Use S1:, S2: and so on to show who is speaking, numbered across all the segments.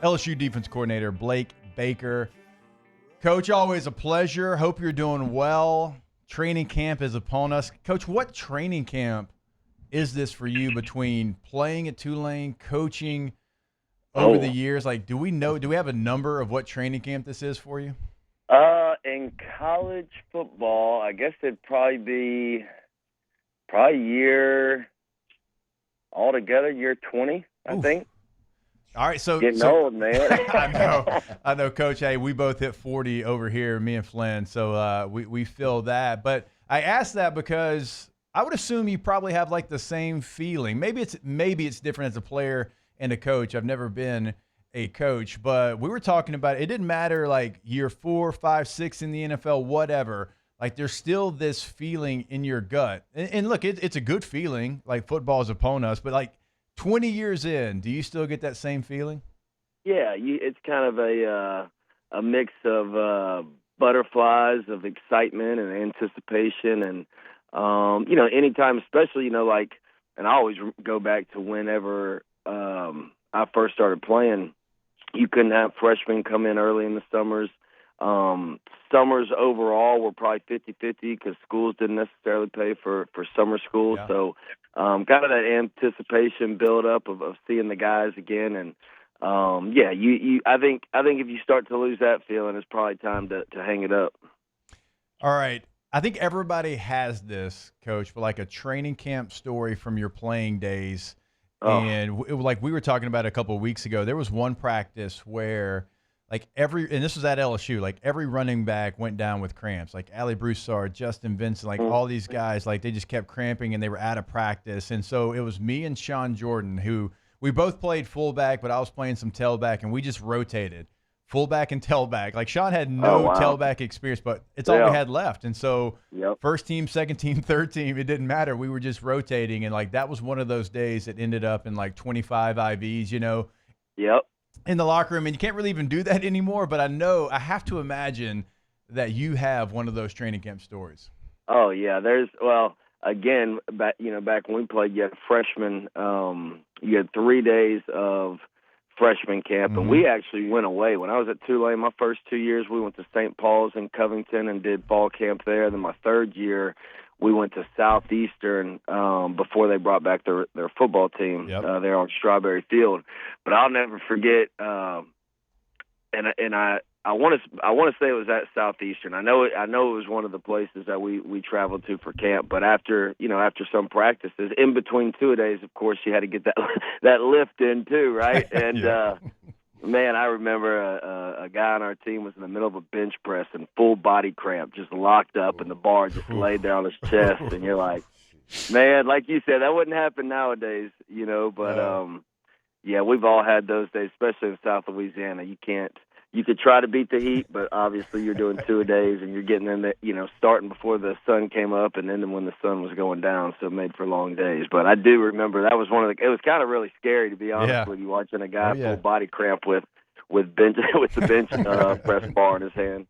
S1: LSU defense coordinator Blake Baker. Coach, always a pleasure. Hope you're doing well. Training camp is upon us. Coach, what training camp is this for you between playing at Tulane, coaching over the years? Like, do we have a number of what training camp this is for you?
S2: In college football, I guess it'd probably be year 20, I think.
S1: All right, so
S2: getting old, man.
S1: I know, Coach. Hey, we both hit 40 over here, me and Flynn. So we feel that. But I asked that because I would assume you probably have like the same feeling. Maybe it's different as a player and a coach. I've never been a coach, but we were talking about it didn't matter like year 4, 5, 6 in the NFL, whatever. Like there's still this feeling in your gut. And look, it's a good feeling. Like football is upon us, but like 20 years in, do you still get that same feeling?
S2: Yeah, it's kind of a mix of butterflies, of excitement and anticipation, and anytime, especially like, and I always go back to whenever I first started playing. You couldn't have freshmen come in early in the summers. Summers overall were probably 50-50 because schools didn't necessarily pay for summer school. Yeah. So kind of that anticipation build up of seeing the guys again. And I think if you start to lose that feeling, it's probably time to hang it up.
S1: All right. I think everybody has this, Coach, but like a training camp story from your playing days. And like we were talking about a couple of weeks ago, there was one practice where like and this was at LSU, like every running back went down with cramps, like Ali Broussard, Justin Vincent, like all these guys, like they just kept cramping and they were out of practice. And so it was me and Sean Jordan, who we both played fullback, but I was playing some tailback, and we just rotated fullback and tailback. Like Sean had no tailback experience, but it's all we had left. And so first team, second team, third team, it didn't matter. We were just rotating. And like, that was one of those days that ended up in like 25 IVs, in the locker room. And you can't really even do that anymore. But I have to imagine that you have one of those training camp stories.
S2: Oh yeah. Again, back when we played, you had freshmen, you had 3 days of freshman camp, and we actually went away. When I was at Tulane, my first 2 years, we went to St. Paul's in Covington and did fall camp there. Then my third year, we went to Southeastern before they brought back their football team there on Strawberry Field. But I'll never forget, and I want to say it was at Southeastern. I know it was one of the places that we traveled to for camp. But after some practices, in between 2 days, of course, you had to get that lift in too, right? And man, I remember a guy on our team was in the middle of a bench press and full body cramp, just locked up, and the bar just laid there on his chest, and you're like, man, like you said, that wouldn't happen nowadays, But we've all had those days, especially in South Louisiana. You could try to beat the heat, but obviously you're doing 2 days, and you're getting in the, starting before the sun came up and then when the sun was going down, so it made for long days. But I do remember that was it was kind of really scary, to be honest with you, watching a guy full body cramp with the bench press bar in his hand.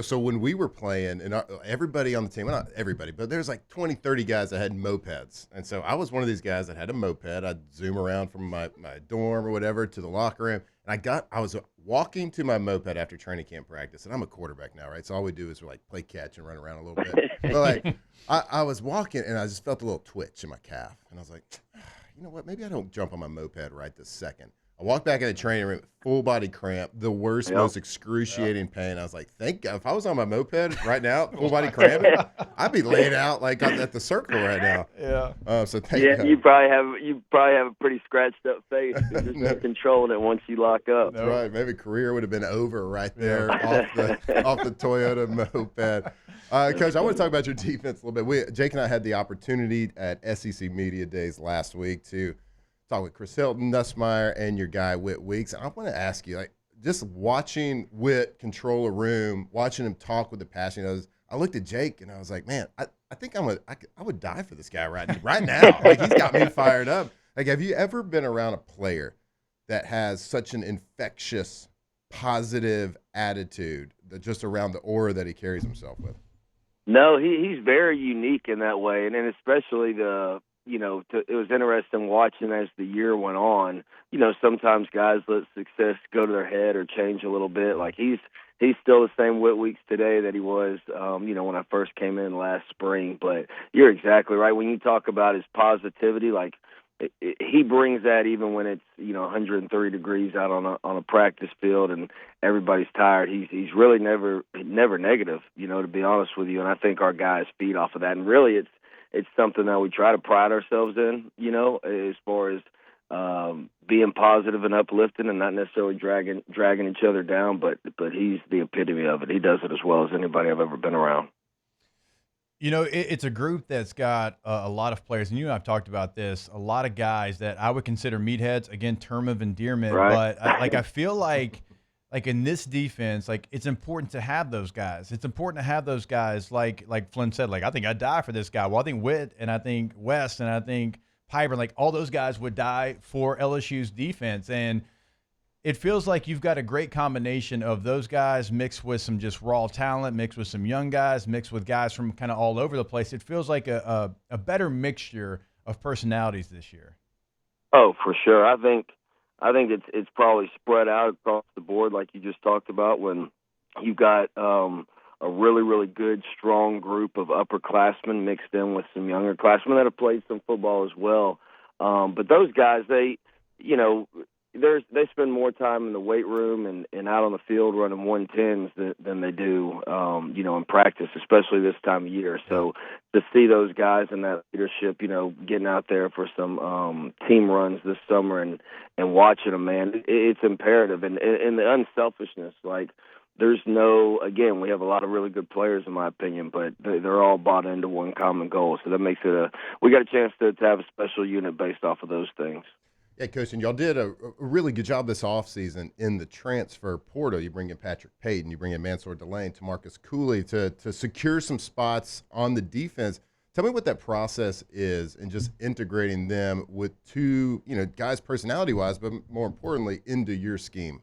S3: So when we were playing, and everybody on the team, well, not everybody, but there's like 20, 30 guys that had mopeds. And so I was one of these guys that had a moped. I'd zoom around from my dorm or whatever to the locker room. And I was walking to my moped after training camp practice, and I'm a quarterback now, right? So all we do is like play catch and run around a little bit. But like I was walking, and I just felt a little twitch in my calf. And I was like, you know what? Maybe I don't jump on my moped right this second. I walked back in the training room, full body cramp, the worst, most excruciating pain. I was like, thank God. If I was on my moped right now, full body cramping, I'd be laid out like at the circle right now.
S2: Yeah.
S3: So thank God.
S2: You probably have a pretty scratched up face. You're just not controlling it once you lock up.
S3: That's right. Maybe career would have been over right there off the Toyota moped. Coach, I want to talk about your defense a little bit. Jake and I had the opportunity at SEC Media Days last week to talk with Chris Hilton, Nussmeier, and your guy, Whit Weeks. And I want to ask you, like, just watching Whit control a room, watching him talk with the passion, I looked at Jake, and I was like, man, I think I would die for this guy right now. Like, he's got me fired up. Like, have you ever been around a player that has such an infectious, positive attitude that just around the aura that he carries himself with?
S2: No, he's very unique in that way, and then especially the it was interesting watching as the year went on. Sometimes guys let success go to their head or change a little bit. Like he's still the same Whit Weeks today that he was, when I first came in last spring. But you're exactly right. When you talk about his positivity, like he brings that even when it's 103 degrees out on a practice field and everybody's tired. He's really never negative, to be honest with you. And I think our guys feed off of that. And really, it's something that we try to pride ourselves in, as far as being positive and uplifting and not necessarily dragging each other down. But he's the epitome of it. He does it as well as anybody I've ever been around.
S1: It's a group that's got a lot of players, and you and I have talked about this, a lot of guys that I would consider meatheads, again, term of endearment.
S2: Right.
S1: But I feel like in this defense, like it's important to have those guys. It's important to have those guys, like Flynn said, like I think I'd die for this guy. Well, I think Witt and I think West and I think Piper, like all those guys would die for LSU's defense. And it feels like you've got a great combination of those guys mixed with some just raw talent, mixed with some young guys, mixed with guys from kind of all over the place. It feels like a better mixture of personalities this year.
S2: Oh, for sure. I think it's probably spread out across the board, like you just talked about, when you've got a really, really good, strong group of upperclassmen mixed in with some younger classmen that have played some football as well. But those guys, they spend more time in the weight room and out on the field running 110s than they do, in practice, especially this time of year. So to see those guys and that leadership, getting out there for some team runs this summer and watching them, man, it's imperative. And the unselfishness, like there's again, we have a lot of really good players in my opinion, but they're all bought into one common goal. So that makes it we got a chance to have a special unit based off of those things.
S3: Yeah, Coach, and y'all did a really good job this offseason in the transfer portal. You bring in Patrick Payton, you bring in Mansour Delane, Tamarcus Cooley to secure some spots on the defense. Tell me what that process is and just integrating them with two, guys personality-wise, but more importantly, into your scheme.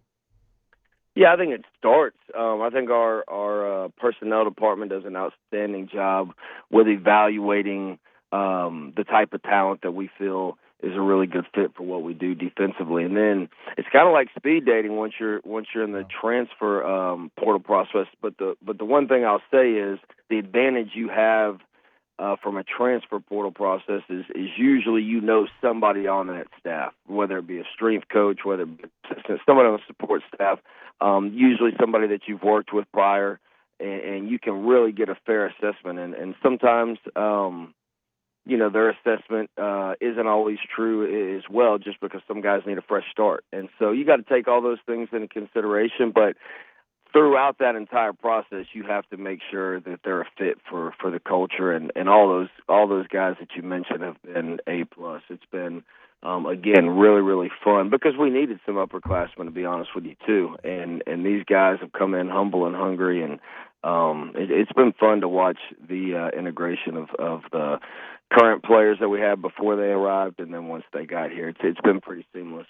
S2: Yeah, I think it starts. I think our personnel department does an outstanding job with evaluating the type of talent that we feel is a really good fit for what we do defensively. And then it's kind of like speed dating once you're in the transfer portal process. But the one thing I'll say is the advantage you have from a transfer portal process is usually somebody on that staff, whether it be a strength coach, whether it be assistant, somebody on the support staff, usually somebody that you've worked with prior, and you can really get a fair assessment. And sometimes their assessment isn't always true as well, just because some guys need a fresh start. And so you got to take all those things into consideration. But throughout that entire process, you have to make sure that they're a fit for the culture. And all those guys that you mentioned have been A+. It's been, again, really, really fun because we needed some upperclassmen, to be honest with you, too. And these guys have come in humble and hungry, and it's been fun to watch the integration of the current players that we had before they arrived, and then once they got here, it's been pretty seamless.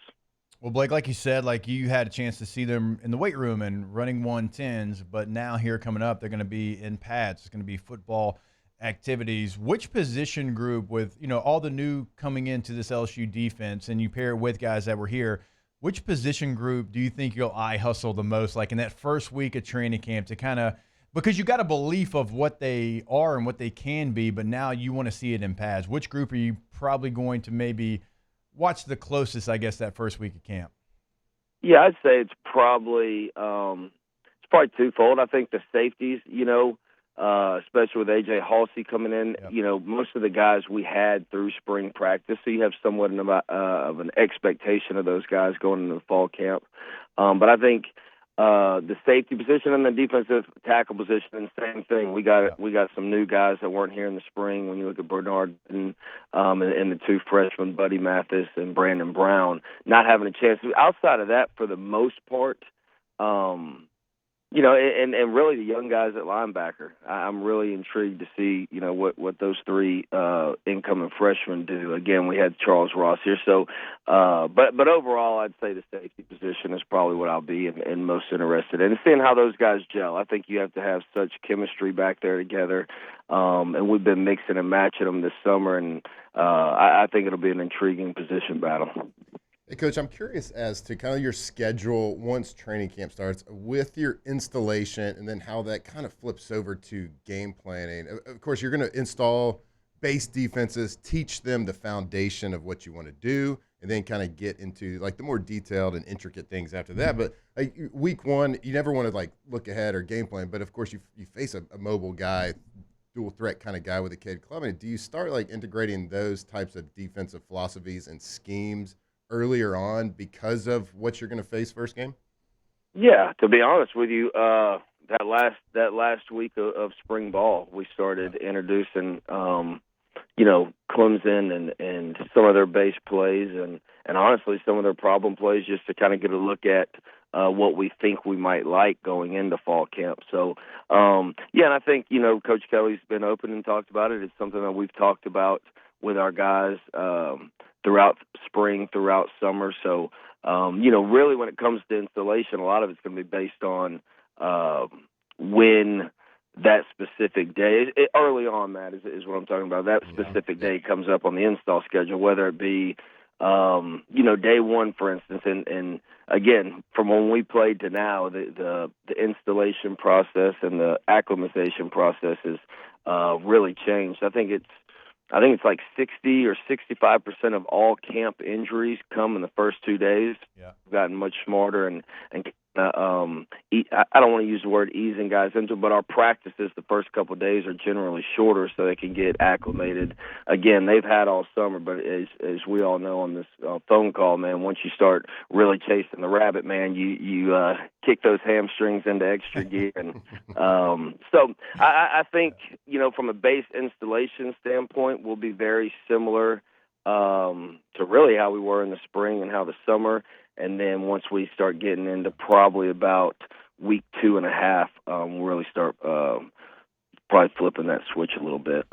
S1: Well, Blake, like you said, like you had a chance to see them in the weight room and running 110s, but now here coming up, they're going to be in pads. It's going to be football activities. Which position group, with all the new coming into this LSU defense, and you pair it with guys that were here, which position group do you think you'll eye hustle the most, like in that first week of training camp, to kind of, because you got a belief of what they are and what they can be, but now you want to see it in pads? Which group are you probably going to maybe watch the closest, I guess, that first week of camp?
S2: Yeah, I'd say it's probably twofold. I think the safeties, especially with A.J. Halsey coming in,
S1: yep.
S2: Most of the guys we had through spring practice, so you have somewhat of an expectation of those guys going into the fall camp. But I think the safety position and the defensive tackle position, same thing. We got some new guys that weren't here in the spring. When you look at Bernard and the two freshmen, Buddy Mathis and Brandon Brown, not having a chance. Outside of that, for the most part, and really the young guys at linebacker. I'm really intrigued to see, what those three incoming freshmen do. Again, we had Charles Ross here, so but overall, I'd say the safety position is probably what I'll be in most interested in, and seeing how those guys gel. I think you have to have such chemistry back there together, and we've been mixing and matching them this summer, and I think it'll be an intriguing position battle.
S3: Hey, Coach, I'm curious as to kind of your schedule once training camp starts with your installation and then how that kind of flips over to game planning. Of course, you're going to install base defenses, teach them the foundation of what you want to do, and then kind of get into like the more detailed and intricate things after that. But like week one, you never want to like look ahead or game plan. But of course, you face a mobile guy, dual threat kind of guy with a kid club. And do you start like integrating those types of defensive philosophies and schemes earlier on because of what you're going to face first game?
S2: Yeah, to be honest with you, that last week of spring ball, we started introducing, Clemson and some of their base plays and honestly some of their problem plays just to kind of get a look at what we think we might like going into fall camp. So, and I think, Coach Kelly's been open and talked about it. It's something that we've talked about with our guys throughout spring, throughout summer. So, really when it comes to installation, a lot of it's going to be based on when that specific day, early on, Matt, is what I'm talking about. That specific day comes up on the install schedule, whether it be, day one, for instance. And again, from when we played to now, the installation process and the acclimatization process has really changed. I think it's like 60 or 65% of all camp injuries come in the first 2 days.
S1: Yeah.
S2: We've gotten much smarter and I don't want to use the word easing guys into it, but our practices the first couple of days are generally shorter so they can get acclimated. Again, they've had all summer, but as we all know on this phone call, man, once you start really chasing the rabbit, man, you kick those hamstrings into extra gear. And so I think, from a base installation standpoint, we'll be very similar to really how we were in the spring and how the summer. And then once we start getting into probably about week 2.5, we'll really start probably flipping that switch a little bit.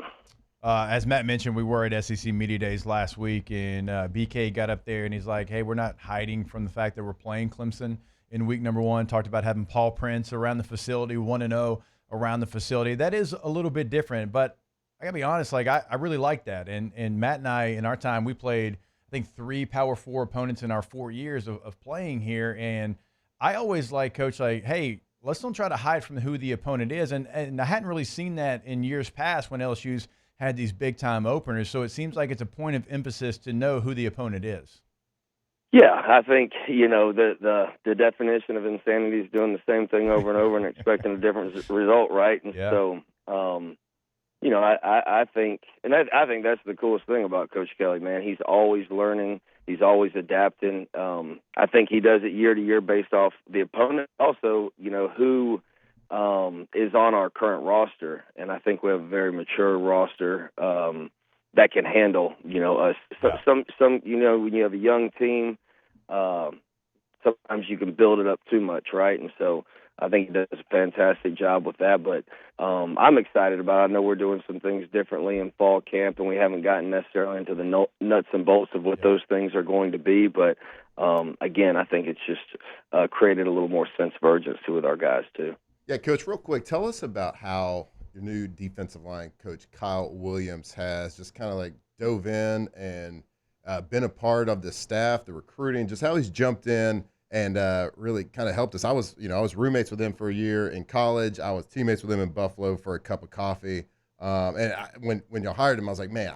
S1: As Matt mentioned, we were at SEC Media Days last week, and BK got up there and he's like, hey, we're not hiding from the fact that we're playing Clemson in week number 1. Talked about having Paul Prince around the facility, 1-0 around the facility. That is a little bit different, but I got to be honest, like I really like that. And Matt and I, in our time, we played – I think 3 Power 4 opponents in our 4 years of playing here. And I always like, Coach, like, hey, let's don't try to hide from who the opponent is. And I hadn't really seen that in years past when LSU's had these big-time openers. So it seems like it's a point of emphasis to know who the opponent is. Yeah,
S2: I think, the definition of insanity is doing the same thing over and over and expecting a different result, right? And so, I think, and I think that's the coolest thing about Coach Kelly, man. He's always learning. He's always adapting. I think he does it year to year based off the opponent. Also, who is on our current roster. And I think we have a very mature roster that can handle, us. Some when you have a young team, sometimes you can build it up too much, right? And so I think he does a fantastic job with that, but I'm excited about it. I know we're doing some things differently in fall camp, and we haven't gotten necessarily into the nuts and bolts of what those things are going to be, but again, I think it's just created a little more sense of urgency with our guys too.
S3: Yeah, Coach, real quick, tell us about how your new defensive line coach, Kyle Williams, has just kind of like dove in and been a part of the staff, the recruiting, just how he's jumped in and really kind of helped us. I was roommates with him for a year in college. I was teammates with him in Buffalo for a cup of coffee. When y'all hired him, I was like, man,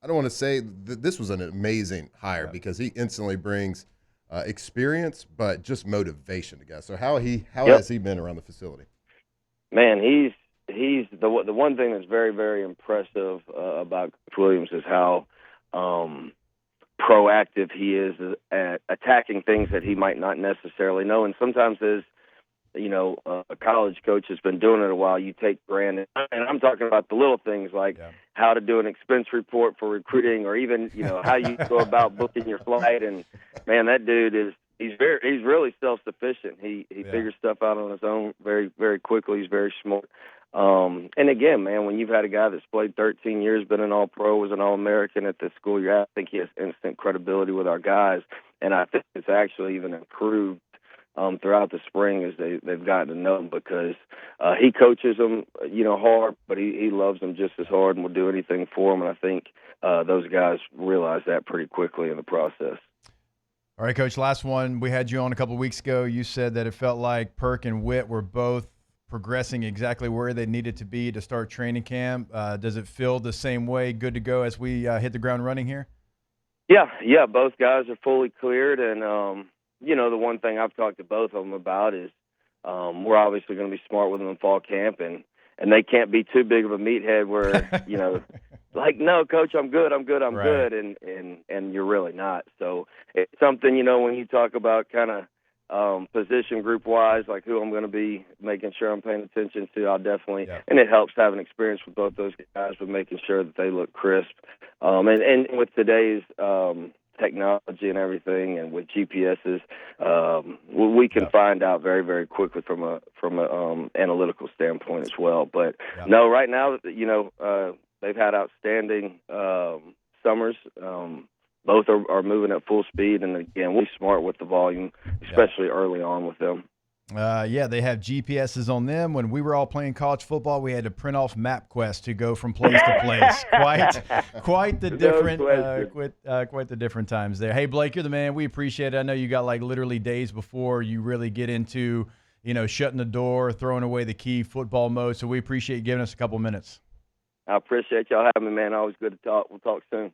S3: I don't want to say this was an amazing hire because he instantly brings experience, but just motivation to guys. So how has he been around the facility?
S2: Man, he's the one thing that's very, very impressive about Coach Williams is how proactive he is at attacking things that he might not necessarily know. And sometimes as, a college coach has been doing it a while, you take granted, and I'm talking about the little things like how to do an expense report for recruiting or even, how you go about booking your flight. And, man, that dude is he's really self-sufficient. He
S1: Yeah.
S2: figures stuff out on his own very, very quickly. He's very smart. And again, man, when you've had a guy that's played 13 years, been an All-Pro, was an All-American at the school you're at, I think he has instant credibility with our guys. And I think it's actually even improved throughout the spring as they've gotten to know him, because he coaches them, hard, but he loves them just as hard and will do anything for them. And I think those guys realize that pretty quickly in the process.
S1: All right, Coach, last one. We had you on a couple of weeks ago. You said that it felt like Perk and Witt were both progressing exactly where they needed to be to start training camp. Does it feel the same way, good to go as we hit the ground running here?
S2: Yeah, both guys are fully cleared. And, the one thing I've talked to both of them about is we're obviously going to be smart with them in fall camp, and they can't be too big of a meathead where, like, no, Coach, I'm good, right. Good, and you're really not. So it's something, when you talk about kind of position group-wise, like who I'm going to be making sure I'm paying attention to, I'll definitely, and it helps having experience with both those guys with making sure that they look crisp. And with today's technology and everything, and with GPSs, we can find out very, very quickly from a analytical standpoint as well. But no, right now, they've had outstanding summers. Both are moving at full speed, and again, we're smart with the volume, especially early on with them.
S1: They have GPSs on them. When we were all playing college football, we had to print off MapQuest to go from place to place. Quite the different, quite the different times there. Hey, Blake, you're the man. We appreciate it. I know you got like literally days before you really get into, shutting the door, throwing away the key, football mode. So we appreciate you giving us a couple minutes.
S2: I appreciate y'all having me, man. Always good to talk. We'll talk soon.